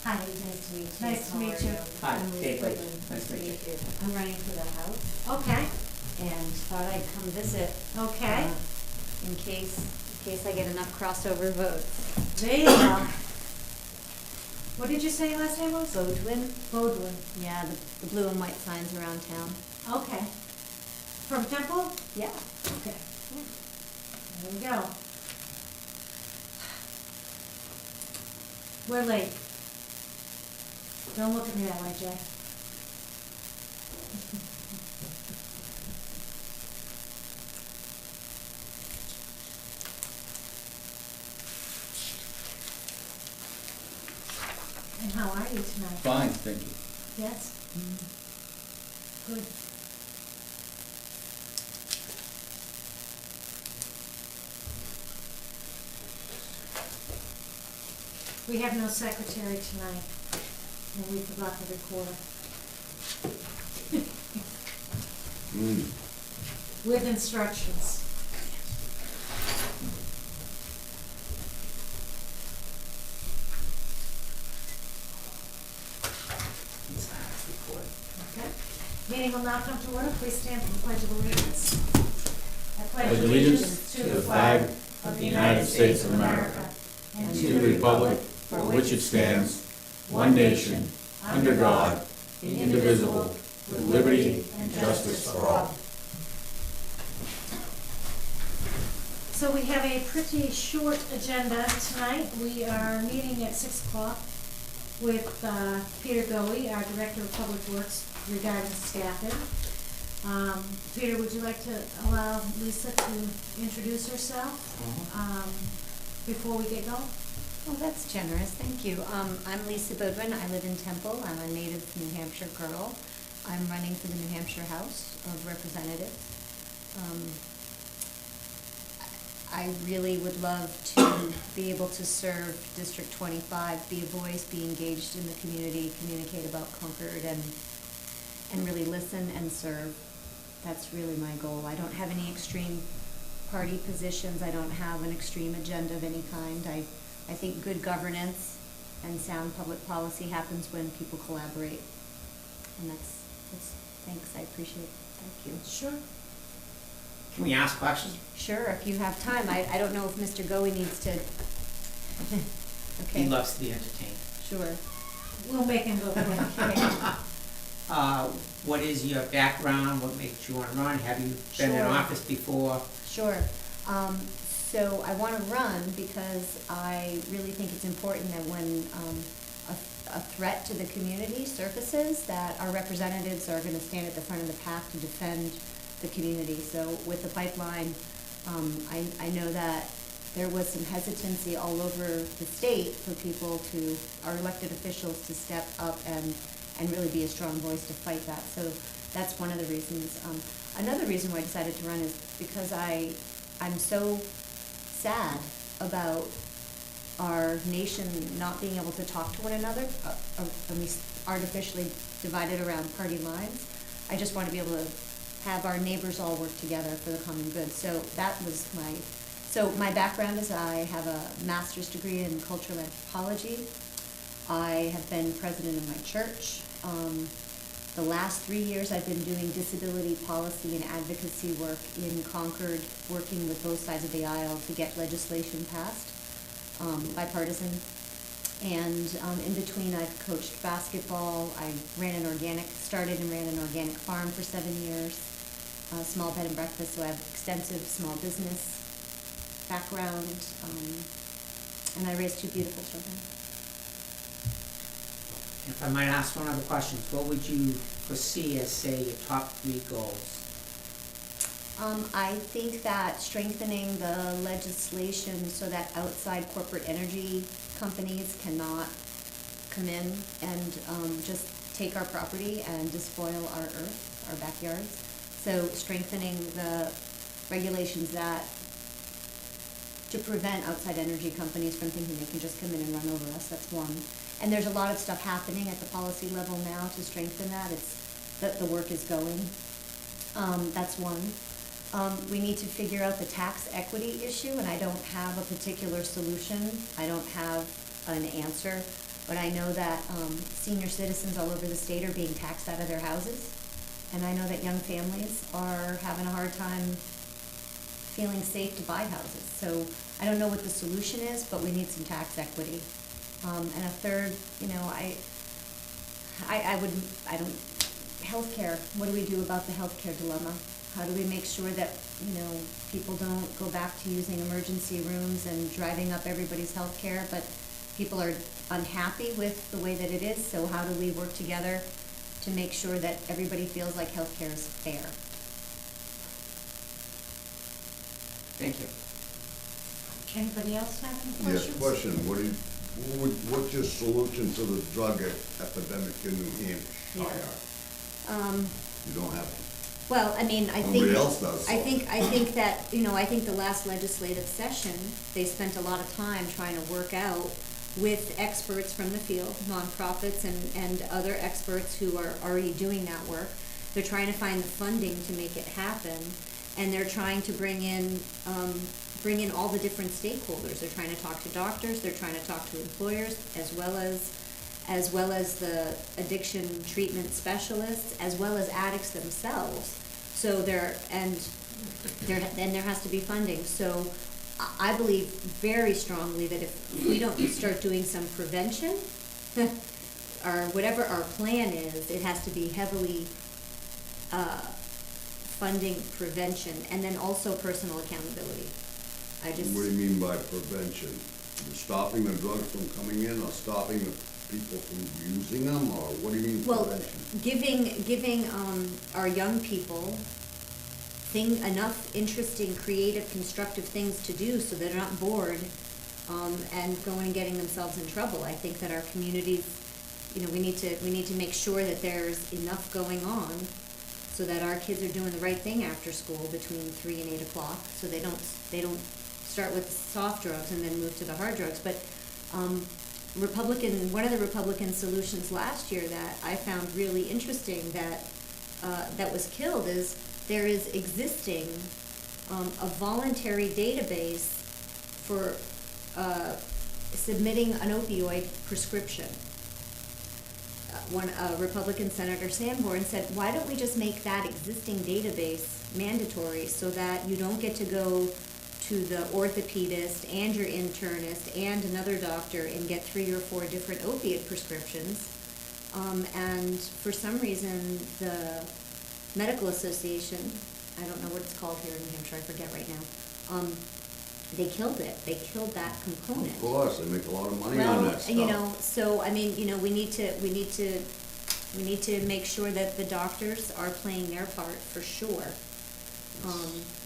Hi, nice to meet you. Nice to How meet are you. Hi, I'm Liz Dave. Whitman. Nice to meet you. I'm running for the House Okay, and thought I'd come visit. okay. In case I get enough crossover votes. There you go. What did you say your last name was? Bodwin? Bodwin. Yeah, the blue and white signs around town. Okay. From Temple? Yeah. Okay. There we go. We're late. Don't look at me that way, Jay. And how are you tonight? Fine, thank you. Yes? Good. We have no secretary tonight, and we forgot the recorder. With instructions. Okay. Meeting will now come to order. Please stand for the Pledge of Allegiance. I Pledge allegiance to the flag of the United States of America and to the republic for which it stands, one nation, under God, indivisible, with liberty and justice for all. So we have a pretty short agenda tonight. We are meeting at 6 o'clock with Peter Goey, our Director of Public Works, regarding staffing. Peter, would you like to allow Lisa to introduce herself before we get going? Oh, that's generous, thank you. I'm Lisa Bodwin. I live in Temple. I'm a native New Hampshire girl. I'm running for the New Hampshire House of Representatives. I really would love to be able to serve District 25, be a voice, be engaged in the community, communicate about Concord, and really listen and serve. That's really my goal. I don't have any extreme party positions. I don't have an extreme agenda of any kind. I think good governance and sound public policy happens when people collaborate. And that's thanks, I appreciate it. Thank you. Sure. Can we ask questions? Sure, if you have time. I don't know if Mr. Goey needs to. Okay. He loves to be entertained. Sure. We'll make him go quick. What is your background? What makes you want to run? Have you been in Sure. office before? Sure. So I want to run because I really think it's important that when a threat to the community surfaces, that our representatives are going to stand at the front of the pack to defend the community. So with the pipeline, I know that there was some hesitancy all over the state for people our elected officials to step up and really be a strong voice to fight that. So that's one of the reasons. Another reason why I decided to run is because I'm so sad about our nation not being able to talk to one another, and we artificially divided around party lines. I just want to be able to have our neighbors all work together for the common good. So that was my background is I have a master's degree in cultural anthropology. I have been president of my church. The last 3 years I've been doing disability policy and advocacy work in Concord, working with both sides of the aisle to get legislation passed, bipartisan. And in between I've coached basketball. I started and ran an organic farm for 7 years, small bed and breakfast, so I have extensive small business background, and I raised 2 beautiful children. If I might ask one other question, what would you foresee as, say, your top 3 goals? I think that strengthening the legislation so that outside corporate energy companies cannot come in and just take our property and despoil our earth, our backyards. So strengthening the regulations to prevent outside energy companies from thinking they can just come in and run over us. That's one. And there's a lot of stuff happening at the policy level now to strengthen that. The work is going. That's one. We need to figure out the tax equity issue, and I don't have a particular solution. I don't have an answer, but I know that senior citizens all over the state are being taxed out of their houses, and I know that young families are having a hard time feeling safe to buy houses. So I don't know what the solution is, but we need some tax equity. And a third, you know, healthcare, what do we do about the healthcare dilemma? How do we make sure that, you know, people don't go back to using emergency rooms and driving up everybody's healthcare, but people are unhappy with the way that it is, so how do we work together to make sure that everybody feels like healthcare is fair? Thank you. Anybody else have any Yes, questions? question, what's your solution to the drug epidemic in New Hampshire? You don't have, Well, I mean, I think. Nobody else does, I so. think that, you know, I think the last legislative session, they spent a lot of time trying to work out with experts from the field, nonprofits and other experts who are already doing that work. They're trying to find the funding to make it happen, and they're trying to bring in all the different stakeholders. They're trying to talk to doctors, they're trying to talk to employers, as well as the addiction treatment specialists, as well as addicts themselves. So there has to be funding. So I believe very strongly that if we don't start doing some prevention, or whatever our plan is, it has to be heavily funding prevention, and then also personal accountability. what do you mean by prevention? You're stopping the drugs from coming in, or stopping the people from using them, or what do you mean Well, prevention? giving our young people enough interesting, creative, constructive things to do so they're not bored and going and getting themselves in trouble. I think that our communities, you know, we need to make sure that there's enough going on so that our kids are doing the right thing after school between 3 and 8 o'clock, so they don't start with soft drugs and then move to the hard drugs. But one of the Republican solutions last year that I found really interesting that was killed is there is existing a voluntary database for submitting an opioid prescription. Republican Senator Sanborn said, why don't we just make that existing database mandatory so that you don't get to go to the orthopedist and your internist and another doctor and get 3 or 4 different opiate prescriptions. And for some reason, the Medical Association, I don't know what it's called here in New Hampshire, I forget right now, they killed it. They killed that component. Of course, they make a lot of money on that stuff. Well, you know, so, I mean, you know, we need to make sure that the doctors are playing their part for sure,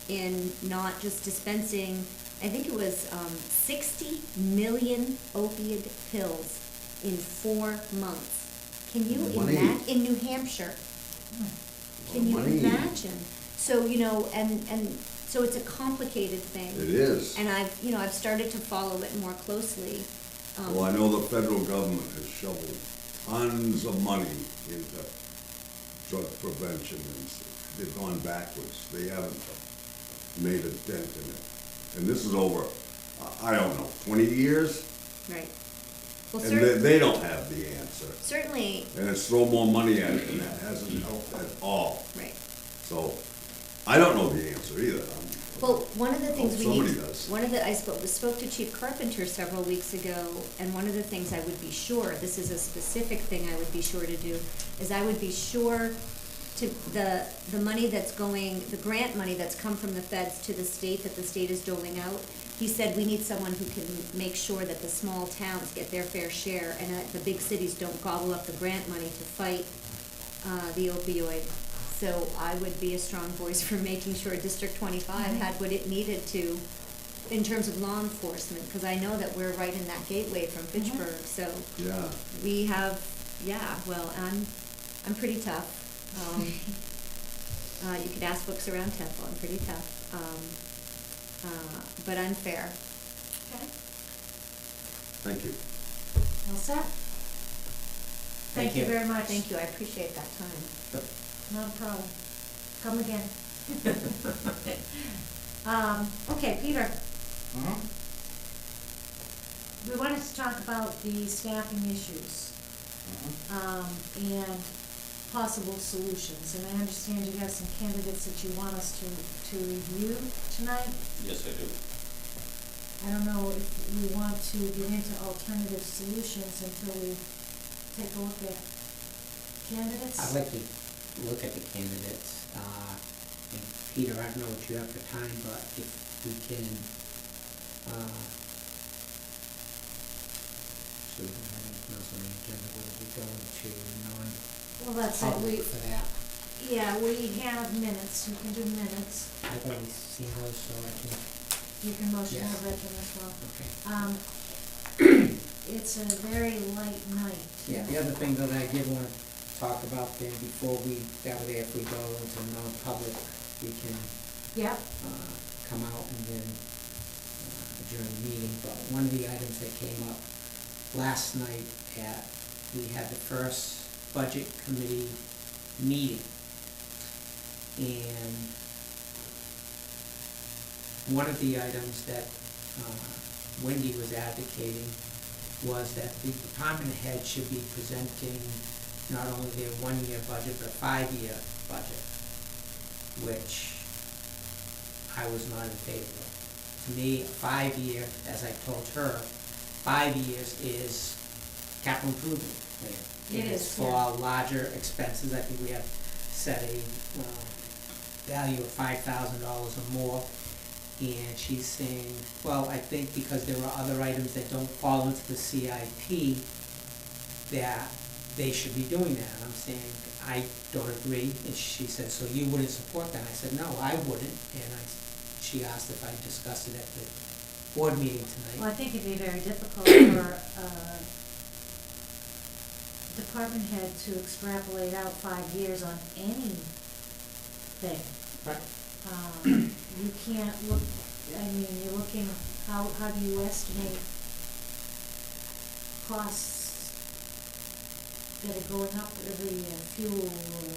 in not just dispensing, I think it was 60 million opioid pills in 4 months. Can you Money. imagine, in New Hampshire? Can you Money. imagine? So, you know, and so it's a complicated thing. It is. And I've started to follow it more closely. Well, I know the federal government has shoveled tons of money into drug prevention, and they've gone backwards. They haven't made a dent in it. And this is over, I don't know, 20 years? Right. Well, And they don't have the answer. certainly, And it's throw more money at it, and that hasn't helped at all. right. So, I don't know the answer either. Well, one of the things we need, Somebody does. I spoke to Chief Carpenter several weeks ago, and one of the things I would be sure, this is a specific thing I would be sure to do, is I would be sure to, the money that's going, the grant money that's come from the feds to the state, that the state is doling out, he said we need someone who can make sure that the small towns get their fair share, and that the big cities don't gobble up the grant money to fight the opioid. So I would be a strong voice for making sure District 25 had what it needed to, in terms of law enforcement, because I know that we're right in that gateway from Fitchburg, so Yeah. we have, well, I'm pretty tough. You could ask folks around Temple, I'm pretty tough. But I'm fair. Okay, Thank you. all set? Thank you very much. Thank you, I appreciate that time. Not a problem. Come again. Okay, Peter, Mhm. we wanted to talk about the staffing issues, and possible solutions. And I understand you have some candidates that you want us to review tonight. Yes, I do. I don't know if we want to get into alternative solutions until we take a look at candidates. I'd like to look at the candidates. And Peter, I don't know what you have for time, but if we can, so we don't have anything else on the agenda, we'll be going to Well, that's it, non-public for that. yeah, we have minutes, we can do minutes. I've already seen those, so I can, You can motion to Yes. read them as well. okay. It's a very light night. Yeah, the other thing that I did want to talk about then before we, that way if we go into non-public, we can Yep, come out and then adjourn the meeting. But one of the items that came up last night we had the first budget committee meeting. And one of the items that Wendy was advocating was that the department head should be presenting not only their one-year budget, but a five-year budget, which I was not in favor of. To me, a 5-year, as I told her, 5 years is capital improvement plan. It is, It's for larger expenses. I think we have set a value of $5,000 or more. And she's saying, well, I think because there are other items that don't fall into the CIP, that they should be doing that. And I'm saying, I don't agree. And she said, so you wouldn't support that? I said, no, I wouldn't. And she asked if I discussed it at the board meeting well, I tonight. think it'd be very difficult for department head to extrapolate out 5 years on anything. Right. You can't look, I mean, you're looking, how do you estimate costs that are going up every fuel or,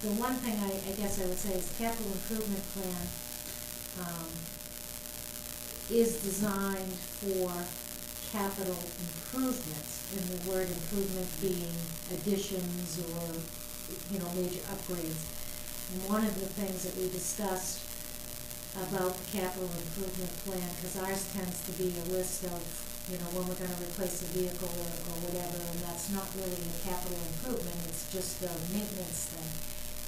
the one thing I guess I would say is the capital improvement plan, is designed for capital improvements, and the word improvement being additions or, major upgrades. And one of the things that we discussed about the capital improvement plan, because ours tends to be a list of, when we're gonna replace a vehicle or whatever, and that's not really a capital improvement, it's just a maintenance thing.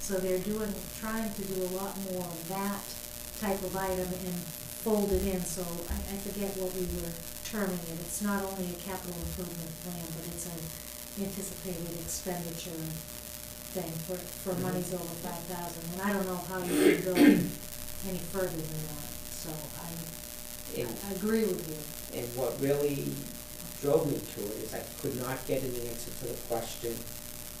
So they're trying to do a lot more of that type of item and fold it in, so I forget what we were terming it. It's not only a capital improvement plan, but it's an anticipated expenditure thing for monies over 5,000, and I don't know how you can go any further than that, so I agree with you. And what really drove me to it is I could not get an answer to the question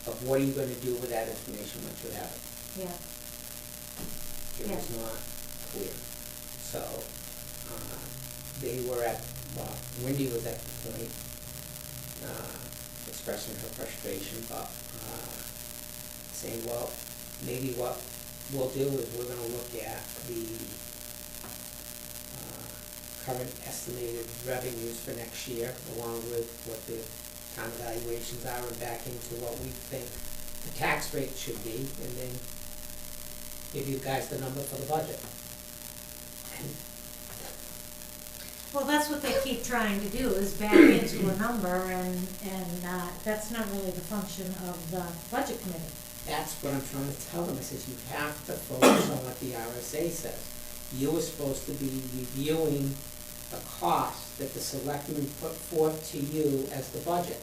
of what are you gonna do with that information once you have it. Yeah, It was not clear. So, Wendy was at the point, expressing her frustration, but, saying, well, maybe what we'll do is we're gonna look at the, current estimated revenues for next year, along with what the town evaluations are, and back into what we think the tax rate should be, and then give you guys the number for the budget. well, that's what they keep trying to do, is back into a number, and that's not really the function of the budget committee. That's what I'm trying to tell them. I says, you have to focus on what the RSA says. You were supposed to be reviewing the cost that the selectmen put forth to you as the budget.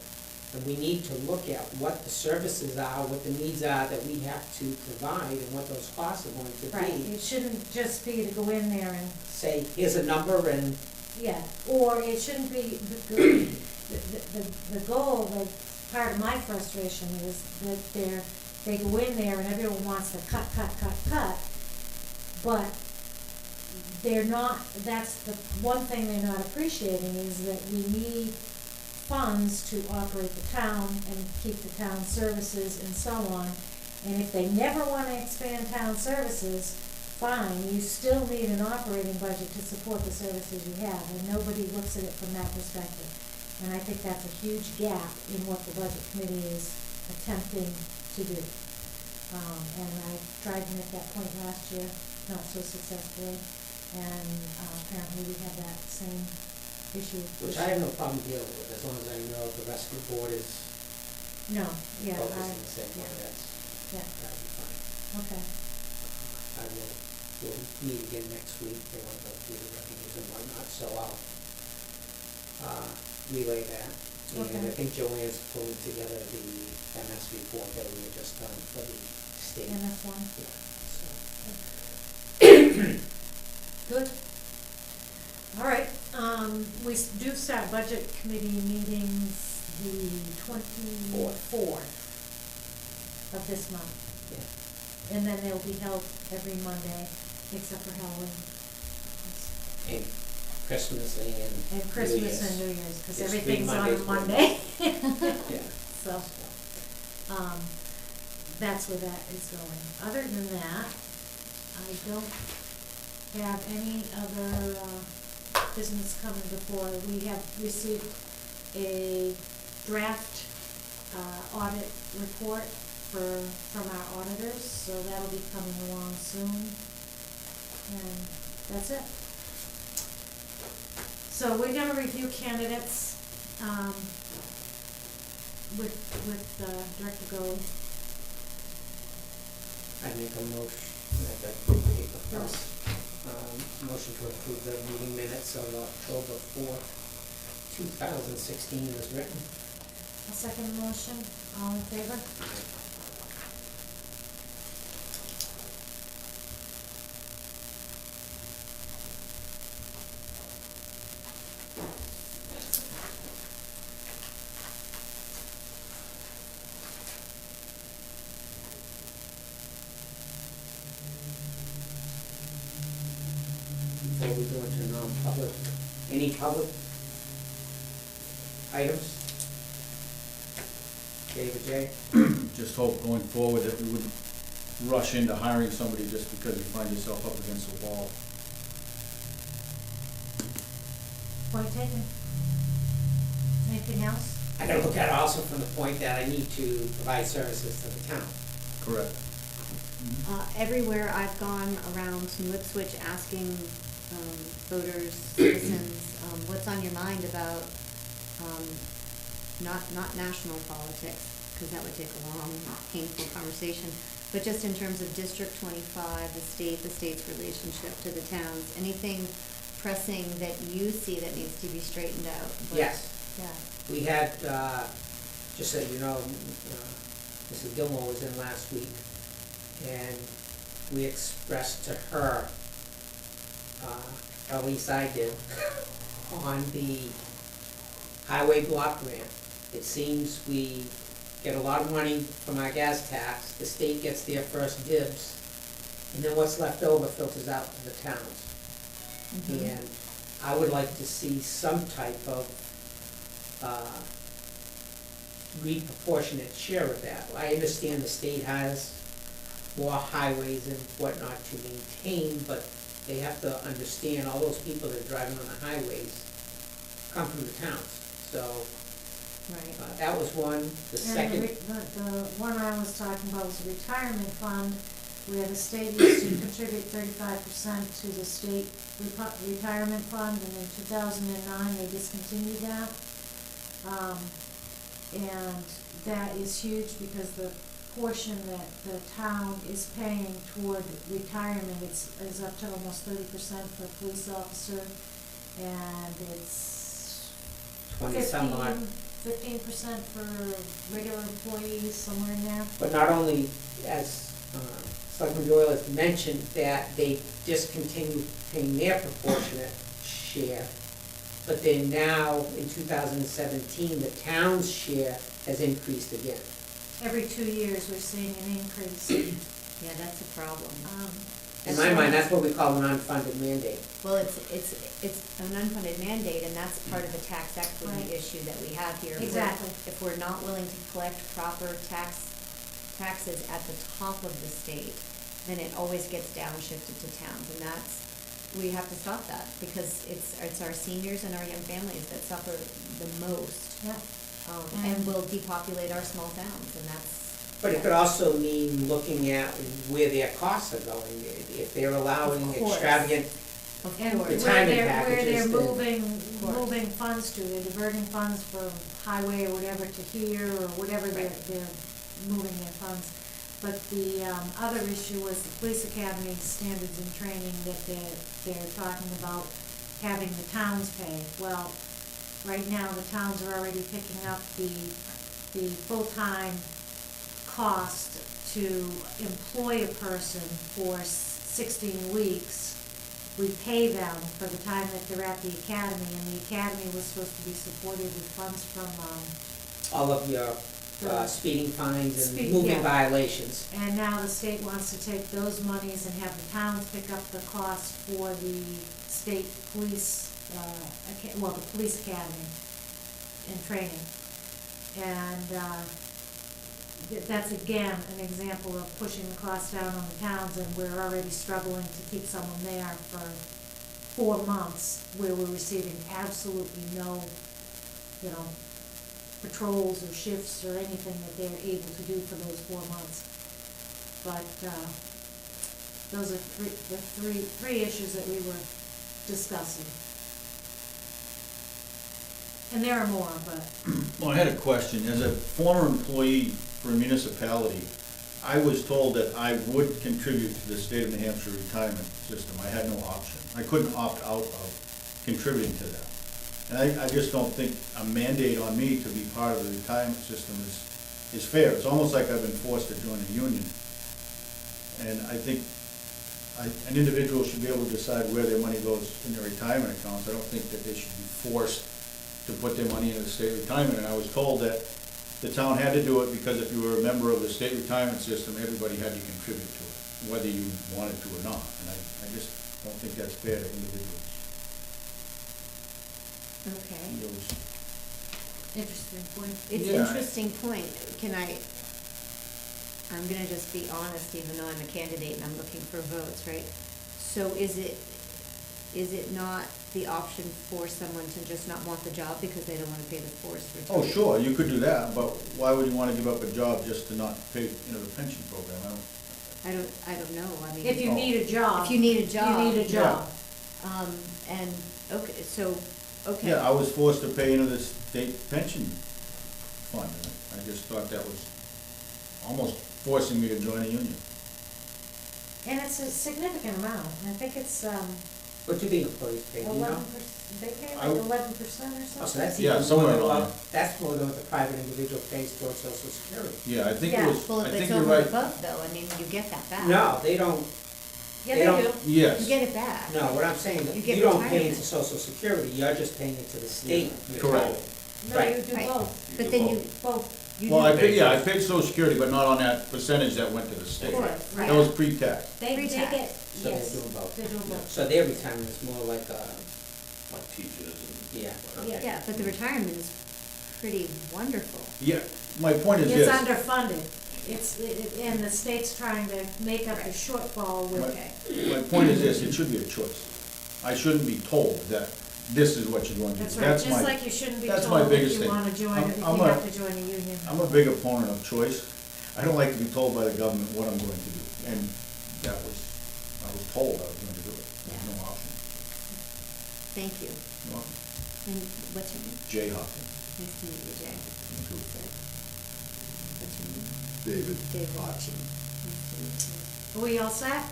And we need to look at what the services are, what the needs are that we have to provide, and what those costs are going to be. Right, it shouldn't just be to go in there and, Say, here's a number, and yeah, or it shouldn't be, the goal, like, part of my frustration is that they go in there and everyone wants to cut, but they're not, that's the one thing they're not appreciating, is that we need funds to operate the town and keep the town services and so on, And if they never wanna expand town services, fine, you still need an operating budget to support the services you have, and nobody looks at it from that perspective. And I think that's a huge gap in what the budget committee is attempting to do. And I tried to make that point last year, not so successfully, and apparently we have that same issue. Which I have no problem dealing with, as long as I know the rest of the board is No, yeah, focused on the same way, yeah, yeah, that'd be fine. okay. We'll meet again next week, they want to go through the revenues and whatnot, so I'll relay that. And I Okay. think Joanne's pulling together the MS report that we had just done for the state. And that's one. Yeah, Good. All right, we do start budget committee meetings the 24th of this month. so, yeah. And then they'll be held every Monday, except for Halloween. And Christmas and And Christmas New Year's. and New Year's, because It's everything's three on a Mondays, Monday. Yeah. So, that's where that is going. Other than that, I don't have any other, business coming before. We have received a draft, audit report from our auditors, so that'll be coming along soon. And that's it. So we're gonna review candidates, with Director Gold. I make a motion, motion to approve the meeting minutes of October 4th, 2016 as written. A second motion, all in favor? Before we go into non-public, any public items? David J.? Just hope going forward that we wouldn't rush into hiring somebody just because you find yourself up against a wall. Point taken. Anything else? I gotta look at it also from the point that I need to provide services to the town. Correct. Everywhere I've gone around New Ipswich asking voters, citizens, what's on your mind about, not national politics, because that would take a long, painful conversation, but just in terms of District 25, the state's relationship to the towns, anything pressing that you see that needs to be straightened out? Yes. Yeah. We had, just so you know, Mrs. Gilmore was in last week, and we expressed to her, at least I did, on the highway block grant. It seems we get a lot of money from our gas tax, the state gets their first dibs, and then what's left over filters out to the towns. Mhm. And I would like to see some type of proportionate share of that. I understand the state has more highways and whatnot to maintain, but they have to understand all those people that are driving on the highways come from the towns. So Right. that was one. The second, The one I was talking about was a retirement fund, where the state used to contribute 35% to the state retirement fund, and in 2009, they discontinued that. And that is huge because the portion that the town is paying toward retirement is up to almost 30% for a police officer, and it's 20-some odd. 15% for regular employees, somewhere in there. But not only, as Selectman Doyle has mentioned, that they discontinued paying their proportionate share, but then now, in 2017, the town's share has increased again. Every 2 years, we're seeing an increase. Yeah, that's a problem. In my mind, that's what we call an unfunded mandate. Well, it's an unfunded mandate, and that's part of the tax equity Right. issue that we have here. Exactly. If we're not willing to collect proper tax taxes at the top of the state, then it always gets downshifted to towns, and we have to stop that, because it's our seniors and our young families that suffer the most, Yeah. and will depopulate our small towns, and that's. But it could also mean looking at where their costs are going, if they're allowing Of course. extravagant, Of And course. where Retirement they're packages that- moving funds to, they're diverting funds from highway or whatever to here, or whatever they're moving their funds. But the, other issue was the police academy standards and training that they're talking about having the towns pay. Well, right now, the towns are already picking up the full-time cost to employ a person for 16 weeks. We pay them for the time that they're at the academy, and the academy was supposed to be supported with funds from, all of your speeding fines and moving yeah. violations. And now the state wants to take those monies and have the towns pick up the cost for the state police, the police academy and training. And, that's again an example of pushing the cost down on the towns, and we're already struggling to keep someone there for 4 months, where we're receiving absolutely no, patrols or shifts or anything that they're able to do for those 4 months. But, those are three issues that we were discussing. And there are more, but. Well, I had a question. As a former employee for a municipality, I was told that I would contribute to the state of New Hampshire retirement system. I had no option. I couldn't opt out of contributing to that. And I just don't think a mandate on me to be part of the retirement system is fair. It's almost like I've been forced to join a union. And I think an individual should be able to decide where their money goes in their retirement accounts. I don't think that they should be forced to put their money into the state retirement. And I was told that the town had to do it because if you were a member of the state retirement system, everybody had to contribute to it, whether you wanted to or not. And I just don't think that's fair to individuals. Okay. Interesting point. It's Yeah. interesting point. I'm gonna just be honest, even though I'm a candidate and I'm looking for votes, right? So is it not the option for someone to just not want the job because they don't wanna pay the forced Oh, retirement? sure, you could do that, but why would you wanna give up a job just to not pay, the pension program? I don't know, I mean. If you need a job. If you need a job. You need a job. And, okay, so, okay. Yeah, I was forced to pay into the state pension fund. I just thought that was almost forcing me to join a union. And it's a significant amount. I think it's, What do the employees pay, do you know? 11%, they pay I- like 11% or Oh, so something. that's Yeah, even somewhere more than around what, that's more than what the private individual pays towards social security. Yeah, I think it Yeah. was, Well, I if think it's you're over right. above though, I mean, you get that back. No, they don't, Yeah, they they don't- do. Yes. You get it back. no, what I'm saying, You get you don't pay retirement. into social security, you're just paying into the state. Correct. No, Right. you do Right. both, But then you, both. you Well, do. I paid social security, but not on that percentage that went to the state. Right. That was pre-tax. They Pre-tax. get, So they're yes, doing both. they're doing both. So their retirement is more like Like teachers yeah. Yeah, but the retirement is pretty wonderful. Yeah, my point is It's this. underfunded. And the state's trying to make up the shortfall with. Okay. My point is this, it should be a choice. I shouldn't be told that this is what you're going to do. That's right, just my- like you shouldn't be that's my told if biggest you thing. wanna join, if you I'm a- have to join a union. I'm a big opponent of choice. I don't like to be told by the government what I'm going to do. And I was told I was going to do it. There's no option. Thank you. You're welcome. And what's your name? Jay Hoffman. Nice to meet you, Jay. What's your name? David. David. Hodgson. Nice to meet you. Are we all set?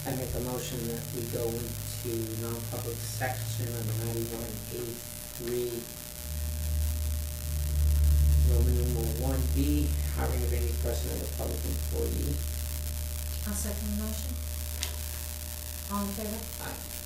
I make a motion that we go into non-public section under 91A3, Roman numeral 1B, hiring of any person as a public employee. I'll second the motion. All in favor? Aye.